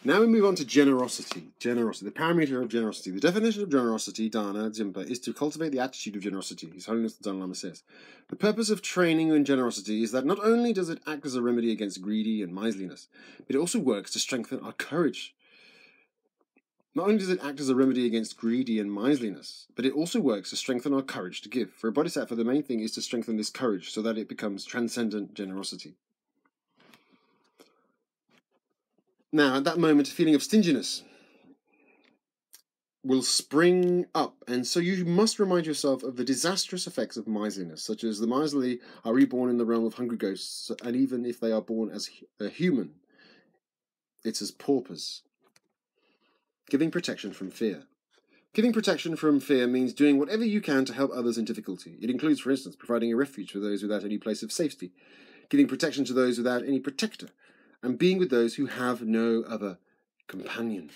Now we move on to generosity. Generosity, the parameter of generosity. The definition of generosity, Dana Jimpa, is to cultivate the attitude of generosity. His Holiness the Dalai Lama says. The purpose of training in generosity is that not only does it act as a remedy against greedy and miserliness, but it also works to strengthen our courage. Not only does it act as a remedy against greedy and miserliness, but it also works to strengthen our courage to give. For a bodhisattva, the main thing is to strengthen this courage so that it becomes transcendent generosity. Now, at that moment, a feeling of stinginess will spring up, and so you must remind yourself of the disastrous effects of miserliness, such as the miserly are reborn in the realm of hungry ghosts, and even if they are born as a human, it's as paupers. Giving protection from fear. Giving protection from fear means doing whatever you can to help others in difficulty. It includes, for instance, providing a refuge for those without any place of safety, giving protection to those without any protector, and being with those who have no other companion.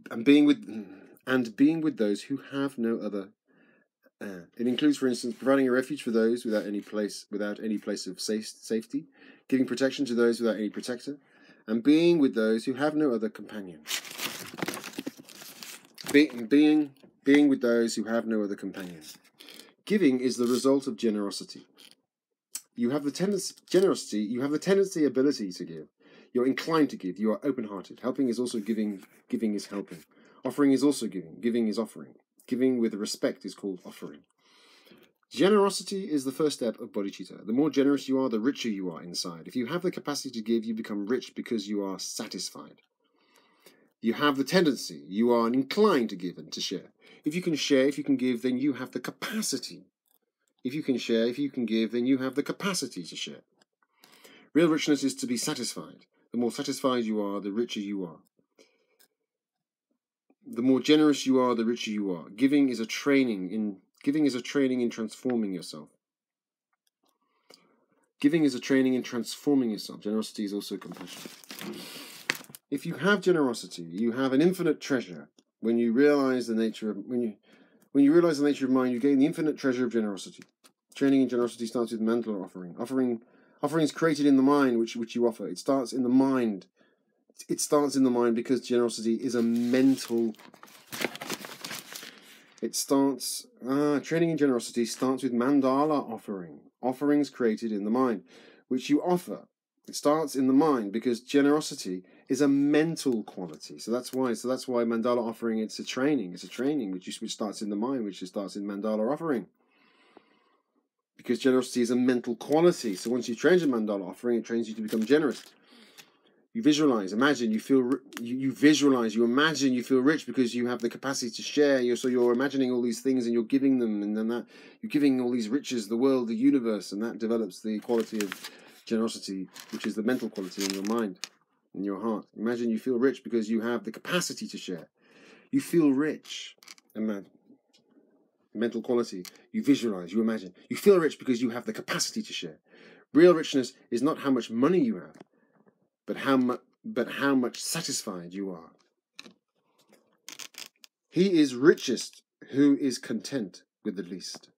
And being with those who have no other. It includes, for instance, providing a refuge for those without any place of safety, giving protection to those without any protector, and being with those who have no other companion. Being with those who have no other companion. Giving is the result of generosity. You have the tendency, ability to give. You're inclined to give. You are open-hearted. Helping is also giving. Giving is helping. Offering is also giving. Giving is offering. Giving with respect is called offering. Generosity is the first step of bodhicitta. The more generous you are, the richer you are inside. If you have the capacity to give, you become rich because you are satisfied. You have the tendency. You are inclined to give and to share. If you can share, if you can give, then you have the capacity. If you can share, if you can give, then you have the capacity to share. Real richness is to be satisfied. The more satisfied you are, the richer you are. The more generous you are, the richer you are. Giving is a training in transforming yourself. Giving is a training in transforming yourself. Generosity is also compassion. If you have generosity, you have an infinite treasure. When you realize the nature of mind, you gain the infinite treasure of generosity. Training in generosity starts with mental offering. Offering is created in the mind, which you offer. It starts in the mind. It starts in the mind because generosity is a mental. Training in generosity starts with mandala offering. Offerings created in the mind, which you offer. It starts in the mind because generosity is a mental quality. So that's why mandala offering, it's a training which starts in the mind, which starts in mandala offering. Because generosity is a mental quality. So once you train in mandala offering, it trains you to become generous. You visualize, imagine, you feel, you visualize, you imagine, you feel rich because you have the capacity to share. So you're imagining all these things and you're giving them, and then that you're giving all these riches, the world, the universe, and that develops the quality of generosity, which is the mental quality in your mind, in your heart. Imagine you feel rich because you have the capacity to share. You feel rich. Imagine. Mental quality. You visualize, you imagine. You feel rich because you have the capacity to share. Real richness is not how much money you have, but how much satisfied you are. He is richest who is content with the least.